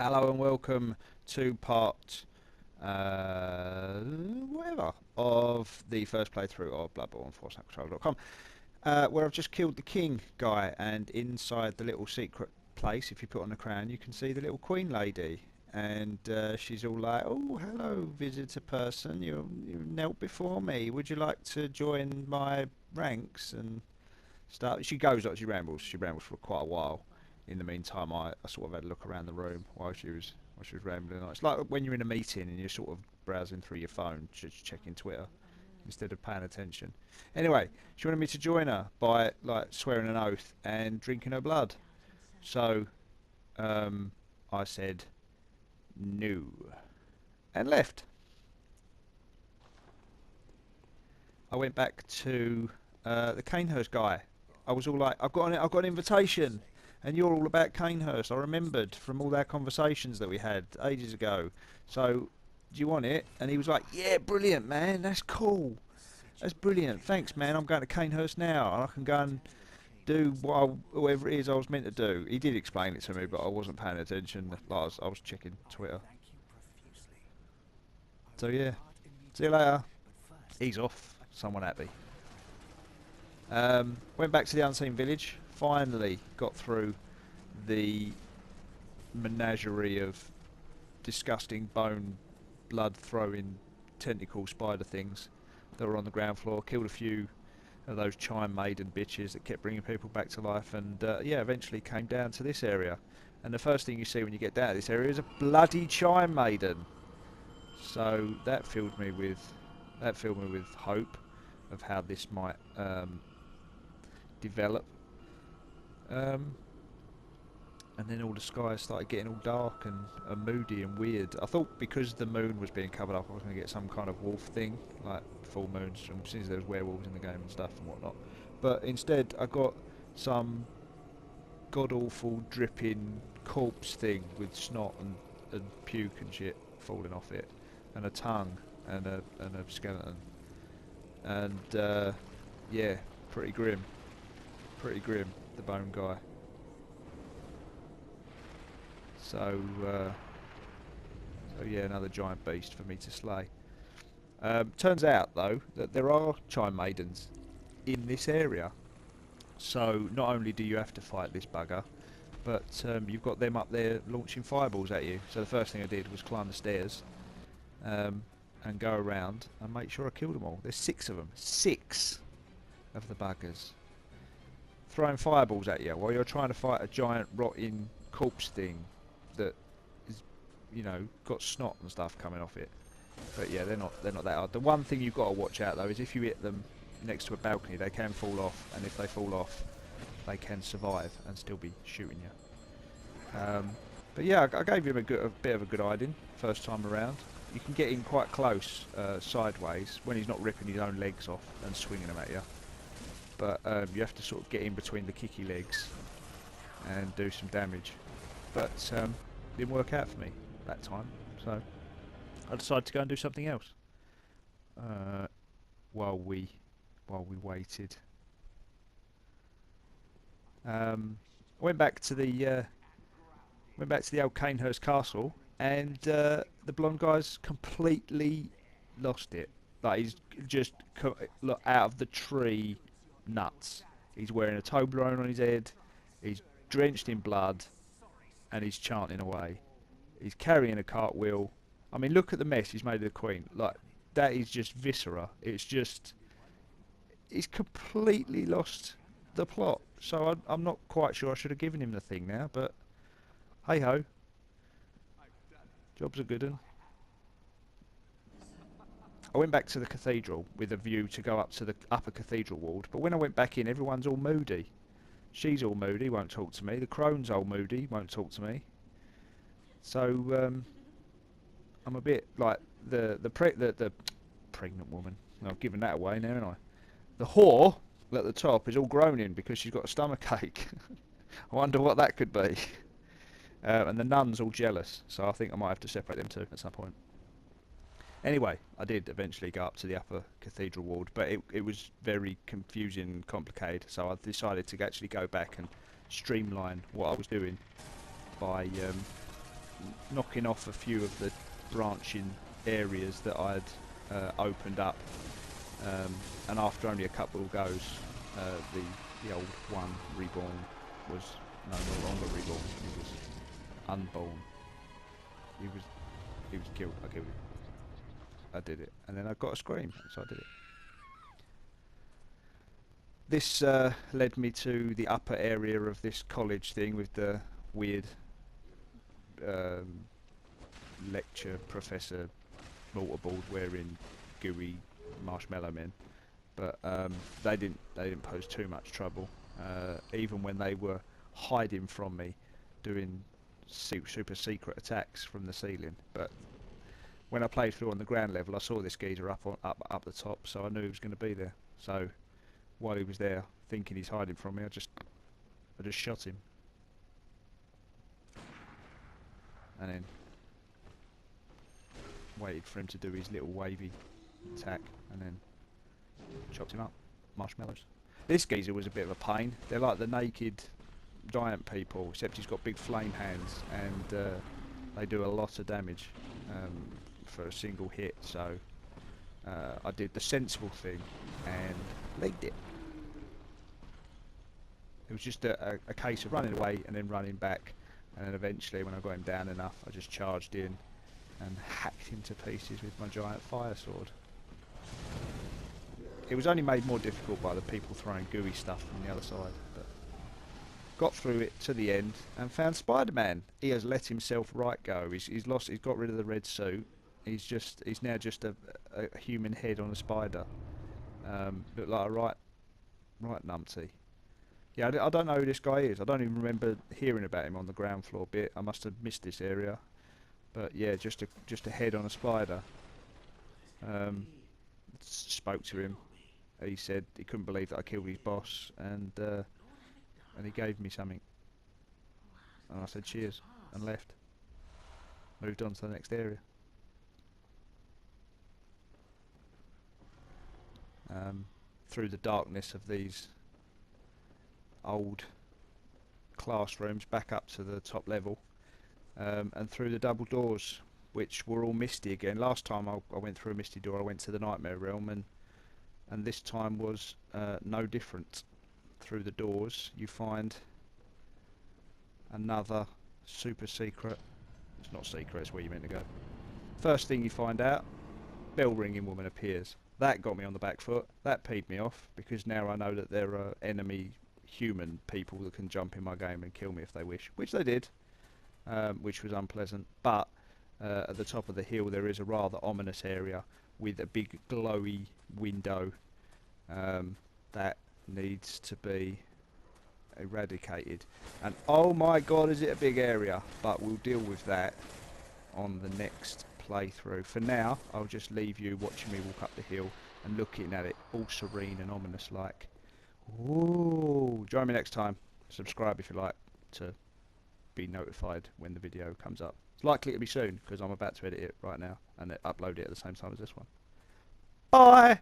Hello and welcome to part whatever of the first playthrough of Bloodborne for SHAREfactory.com, where I've just killed the king guy, and inside the little secret place, if you put on the crown, you can see the little queen lady, and she's all like, "Oh, hello, visitor person. You knelt before me. Would you like to join my ranks?" And start. She goes like she rambles. She rambles for quite a while. In the meantime, I sort of had a look around the room while she was rambling. It's like when you're in a meeting and you're sort of browsing through your phone, just checking Twitter instead of paying attention. Anyway, she wanted me to join her by like swearing an oath and drinking her blood. So I said no and left. I went back to the Canehurst guy. I was all like, I've got an invitation, and you're all about Canehurst. I remembered from all our conversations that we had ages ago. So, do you want it? And he was like, yeah, brilliant, man. That's cool. That's brilliant. Thanks, man. I'm going to Canehurst now, and I can go and do whatever it is I was meant to do. He did explain it to me, but I wasn't paying attention. Like, I was checking Twitter. So yeah, see you later. He's off. Someone happy. Went back to the unseen village. Finally got through the menagerie of disgusting bone, blood throwing tentacle spider things that were on the ground floor. Killed a few of those chime maiden bitches that kept bringing people back to life, and yeah, eventually came down to this area. And the first thing you see when you get down to this area is a bloody chime maiden. So that filled me with hope of how this might develop. Um, and then all the skies started getting all dark and moody and weird. I thought because the moon was being covered up, I was going to get some kind of wolf thing, like full moons, and since there was werewolves in the game and stuff and whatnot. But instead, I got some god awful dripping corpse thing with snot and puke and shit falling off it, and a tongue and a skeleton, and yeah, pretty grim, the bone guy. So, so yeah, another giant beast for me to slay. Turns out though that there are chime maidens in this area. So not only do you have to fight this bugger, but you've got them up there launching fireballs at you. So the first thing I did was climb the stairs and go around and make sure I killed them all. There's 6 of them. 6 of the buggers. Throwing fireballs at you while you're trying to fight a giant rotting corpse thing that is, got snot and stuff coming off it. But yeah, they're not that hard. The one thing you've got to watch out though is if you hit them next to a balcony, they can fall off, and if they fall off, they can survive and still be shooting you. But yeah, I gave him a bit of a good hiding first time around. You can get in quite close sideways when he's not ripping his own legs off and swinging them at you. But you have to sort of get in between the kicky legs and do some damage. But didn't work out for me that time, so I decided to go and do something else while we waited. I went back to the old Canehurst castle, and the blonde guy's completely lost it. Like he's just out of the tree, nuts. He's wearing a Toblerone on his head. He's drenched in blood, and he's chanting away. He's carrying a cartwheel. I mean, look at the mess he's made of the Queen. Like that is just viscera. He's completely lost the plot. So I'm not quite sure I should have given him the thing now, but hey ho, job's a good one. I went back to the cathedral with a view to go up to the upper cathedral ward, but when I went back in, everyone's all moody. She's all moody, won't talk to me. The crone's all moody, won't talk to me. So I'm a bit like the pregnant woman. I've given that away now, haven't I? The whore at the top is all groaning because she's got a stomach ache. I wonder what that could be. And the nun's all jealous, so I think I might have to separate them two at some point. Anyway, I did eventually go up to the upper cathedral ward, but it was very confusing and complicated, so I decided to actually go back and streamline what I was doing by knocking off a few of the branching areas that I'd opened up, and after only a couple of goes, the old one reborn was no longer reborn. He was unborn. He was killed. I killed him. I did it, and then I got a scream, so I did it. This led me to the upper area of this college thing with the weird lecture professor mortarboard wearing gooey marshmallow men, but they didn't pose too much trouble, even when they were hiding from me, doing super secret attacks from the ceiling. But when I played through on the ground level, I saw this geezer up the top, so I knew he was going to be there. So while he was there, thinking he's hiding from me, I just shot him, and then waited for him to do his little wavy attack, and then chopped him up. Marshmallows. This geezer was a bit of a pain. They're like the naked giant people, except he's got big flame hands, and they do a lot of damage for a single hit. So I did the sensible thing and legged it. It was just a case of running away and then running back, and then eventually, when I got him down enough, I just charged in and hacked him to pieces with my giant fire sword. It was only made more difficult by the people throwing gooey stuff from the other side, but got through it to the end and found Spider-Man. He has let himself right go. He's got rid of the red suit. He's now just a human head on a spider. Looked like a right numpty. Yeah, I don't know who this guy is. I don't even remember hearing about him on the ground floor bit. I must have missed this area. But yeah, just a head on a spider. Spoke to him. He said he couldn't believe that I killed his boss, and he gave me something. And I said cheers and left. Moved on to the next area. Through the darkness of these old classrooms back up to the top level, and through the double doors, which were all misty again. Last time I went through a misty door, I went to the Nightmare Realm, and this time was no different. Through the doors you find another super secret. It's not secret, it's where you're meant to go. First thing you find out, bell ringing woman appears. That got me on the back foot. That peed me off, because now I know that there are enemy human people that can jump in my game and kill me if they wish, which they did, which was unpleasant. But at the top of the hill there is a rather ominous area with a big glowy window that needs to be eradicated, and oh my god, is it a big area. But we'll deal with that on the next playthrough. For now, I'll just leave you watching me walk up the hill and looking at it all serene and ominous like. Ooh, join me next time. Subscribe if you like to be notified when the video comes up. It's likely to be soon, because I'm about to edit it right now and upload it at the same time as this one. Bye!